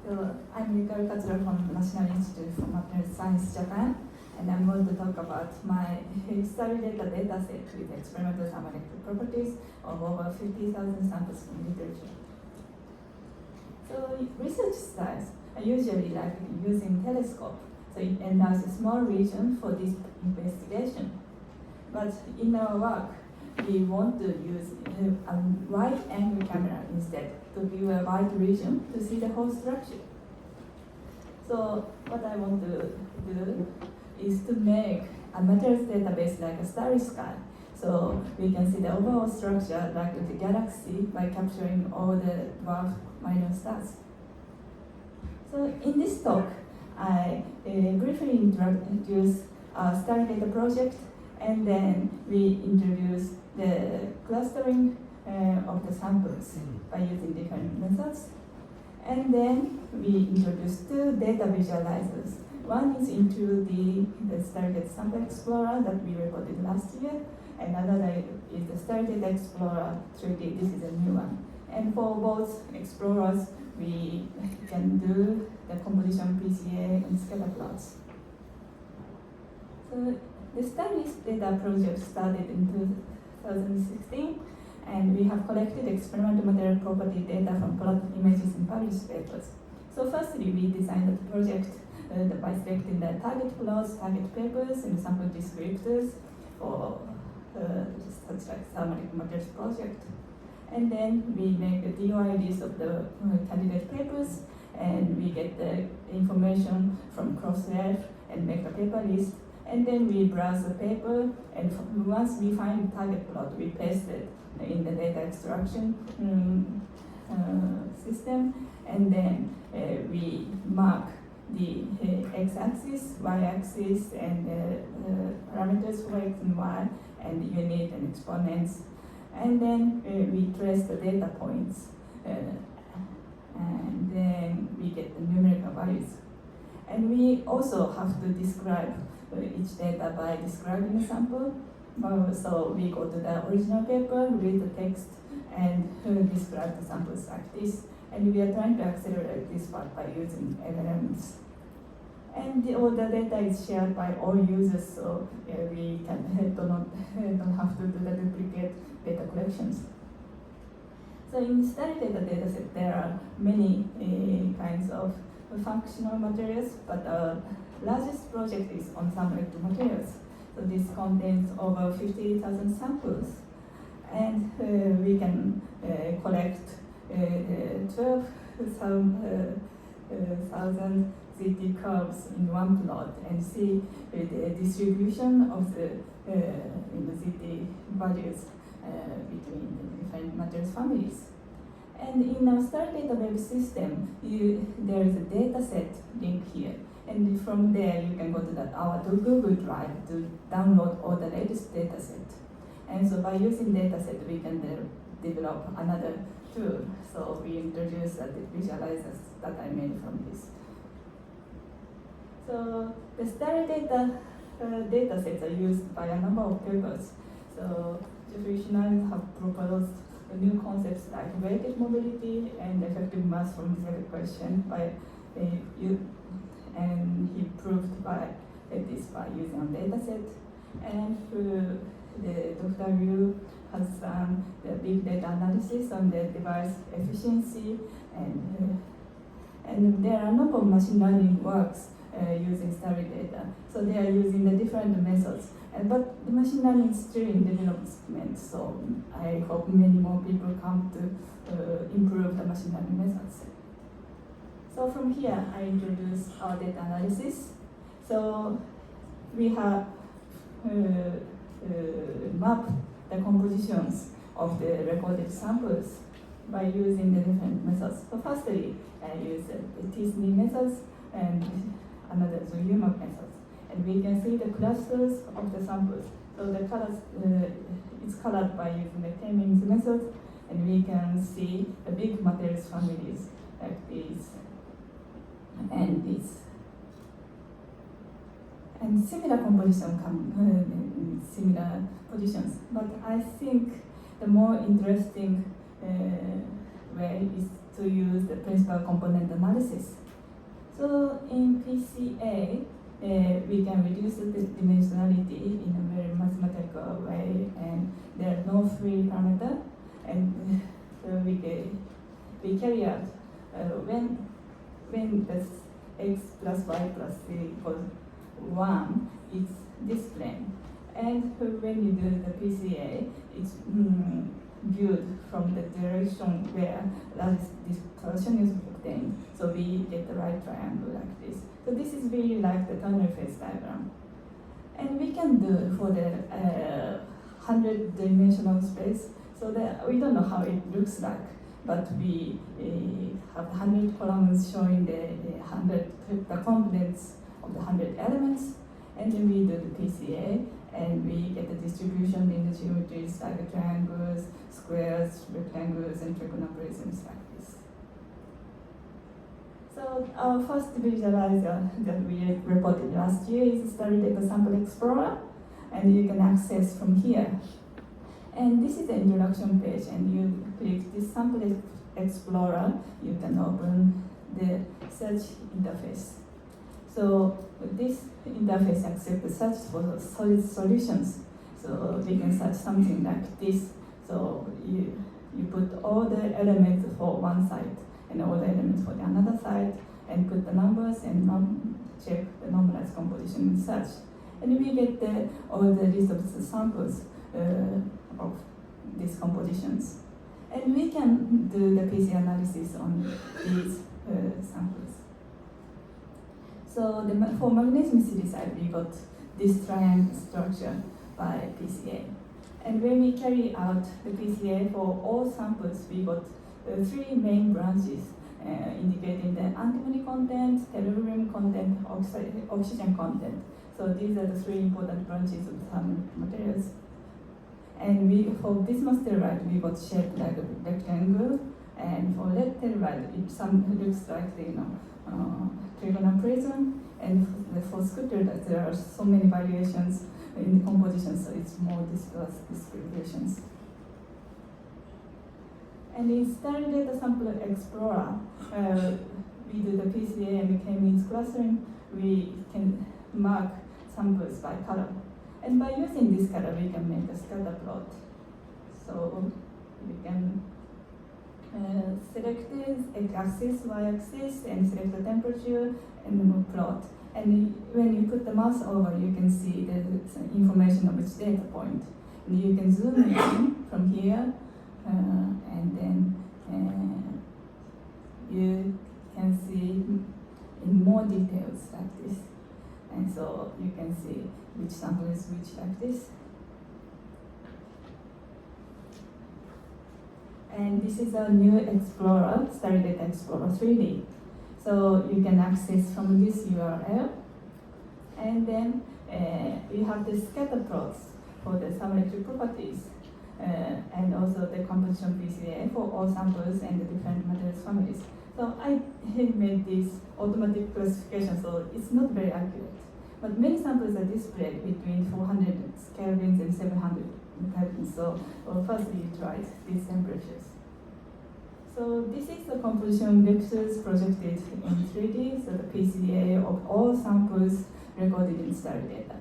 So I'm Yukari Katsura from National Institute for Materials Science, Japan, and I'm going to talk about my Starrydata dataset with experimental thermoelectric properties of over 50,000 samples from literature. So research styles are usually like using telescope, so it enlarges a small region for this investigation. But in our work, we want to use a wide-angle camera instead to view a wide region to see the whole structure. So what I want to do is to make a materials database like a starry sky, so we can see the overall structure like the galaxy by capturing all the dwarf minor stars. So in this talk, I briefly introduce our Starrydata project, and then we introduce the clustering of the samples by using different methods. And then we introduce two data visualizers. One is into the Starrydata Sample Explorer that we reported last year, and another is the Starrydata Explorer 3D. This is a new one. And for both explorers, we can do the composition PCA and scatter plots. So the Starrydata project started in 2016, and we have collected experimental material property data from plot images in published papers. So firstly, we designed the project by selecting the target plots, target papers, and sample descriptors for such like thermal materials project. And then we make the DOI list of the candidate papers, and we get the information from Crossref and make a paper list. And then we browse the paper, and once we find the target plot, we paste it in the data extraction system, and then we mark the x-axis, y-axis, and parameters for x and y, and unit and exponents. And then we trace the data points, and then we get the numerical values. And we also have to describe each data by describing the sample. So we go to the original paper, read the text, and describe the samples like this. And we are trying to accelerate this part by using LLMs. And all the data is shared by all users, so we don't have to do the duplicate data collections. So in Starrydata dataset, there are many kinds of functional materials, but our largest project is on thermoelectric materials. So this contains over 50,000 samples, and we can collect 12,000 CT curves in one plot and see the distribution of the CT values between the different materials families. And in our Starrydata web system, there is a dataset link here. And from there, you can go to our Google Drive to download all the latest dataset. And so by using dataset, we can develop another tool. So we introduce the visualizers that I made from this. So the Starrydata datasets are used by a number of papers. So Yoshihiro have proposed new concepts like weighted mobility and effective mass from zero question and he proved this by using a dataset. And the Dr. Liu has done the big data analysis on the device efficiency, and there are a number of machine learning works using Starrydata. So they are using the different methods. But the machine learning is still in development, so I hope many more people come to improve the machine learning methods. So from here, I introduce our data analysis. So we have mapped the compositions of the recorded samples by using the different methods. So firstly, I use the T-SNE methods and another the UMAP methods. And we can see the clusters of the samples. So the colors, it's colored by using the K-means method, and we can see the big materials families like these and these. And similar composition come in similar positions. But I think the more interesting way is to use the principal component analysis. So in PCA, we can reduce the dimensionality in a very mathematical way, and there are no free parameter, and so we carry out when the x plus y plus c equals 1, it's this plane. And when you do the PCA, it's viewed from the direction where this torsion is obtained. So we get the right triangle like this. So this is really like the Turner phase diagram. And we can do for the 100-dimensional space. So that we don't know how it looks like, but we have 100 columns showing the components of the 100 elements. And then we do the PCA, and we get the distribution in the geometries like triangles, squares, rectangles, and trigonoprisms like this. So our first visualizer that we reported last year is Starrydata Sample Explorer, and you can access from here. And this is the introduction page, and you click this Sample Explorer, you can open the search interface. So this interface accepts the search for solid solutions. So we can search something like this. So you put all the elements for one side and all the elements for the another side, and put the numbers and check the normalized composition in search. And we get all the list of the samples of these compositions. And we can do the PC analysis on these samples. So for magnesium silicide, we got this triangle structure by PCA. And when we carry out the PCA for all samples, we got 3 main branches indicating the antimony content, tellurium content, oxygen content. So these are the 3 important branches of thermal materials. And for bismuth telluride, we got shaped like a rectangle. And for lead telluride, it looks like the trigonal prism. And for scutterdite, there are so many variations in the composition, so it's more dispersed distributions. And in Starrydata Sample Explorer, we do the PCA and K-means clustering. We can mark samples by color. And by using this color, we can make a scatter plot. So we can select this x-axis, y-axis, and select the temperature and plot. And when you put the mouse over, you can see the information of each data point. And you can zoom in from here, and then you can see in more details like this. And so you can see which sample is which like this. And this is our new Explorer, Starrydata Explorer 3D. So you can access from this URL. And then we have the scatter plots for the thermoelectric properties, and also the composition PCA for all samples and the different materials families. So I made this automatic classification, so it's not very accurate. But many samples are displayed between 400 kelvins and 700 kelvins. So first we tried these temperatures. So this is the composition vectors projected in 3D, so the PCA of all samples recorded in Starrydata.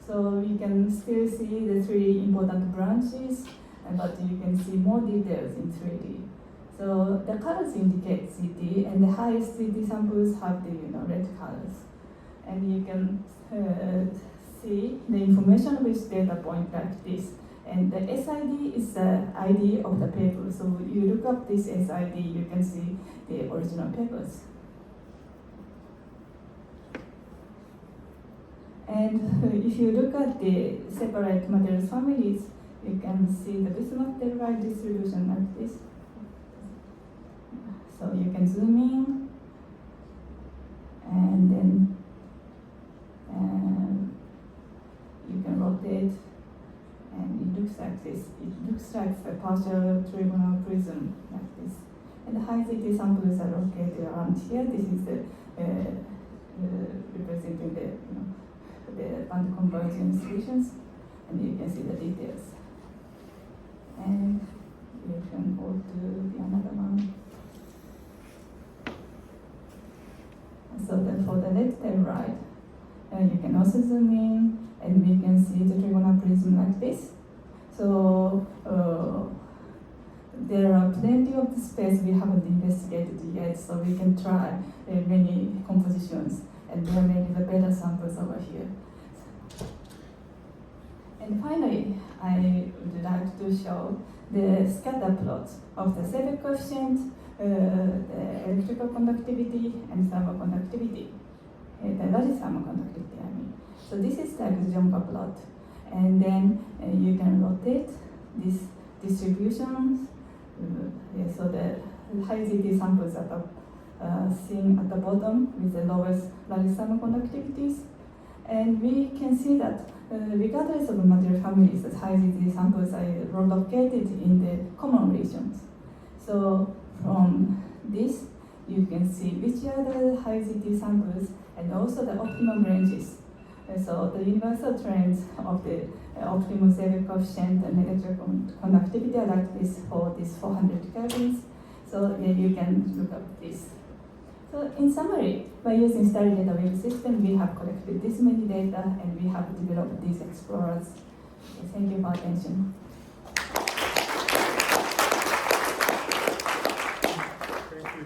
So we can still see the 3 important branches, but you can see more details in 3D. So the colors indicate CT, and the highest CT samples have the red colors. And you can see the information of each data point like this. And the SID is the ID of the paper. So you look up this SID, you can see the original papers. And if you look at the separate materials families, you can see the bismuth telluride distribution like this. So you can zoom in, and then you can rotate, and it looks like this. It looks like a partial trigonal prism like this. And the high CT samples are located around here. This is the representing the band convergence regions, and you can see the details. And you can go to the another one. So then for the left and right, you can also zoom in, and we can see the trigonal prism like this. So there are plenty of the space we haven't investigated yet, so we can try many compositions, and there may be the better samples over here. And finally, I would like to show the scatter plot of the Seebeck coefficient, the electrical conductivity, and thermoconductivity, the logic thermoconductivity, I mean. So this is like the Jonka plot. And then you can rotate these distributions. So the high ZT samples are seen at the bottom with the lowest logic thermoconductivities. And we can see that regardless of the material families, the high ZT samples are located in the common regions. So from this, you can see which are the high ZT samples and also the optimum ranges. So the universal trends of the optimum Seebeck coefficient and electrical conductivity are like this for these 400 kelvins. So yeah, you can look up this. So in summary, by using Starrydata wave system, we have collected this many data and we have developed these explorers. Okay, thank you for attention. Thank you.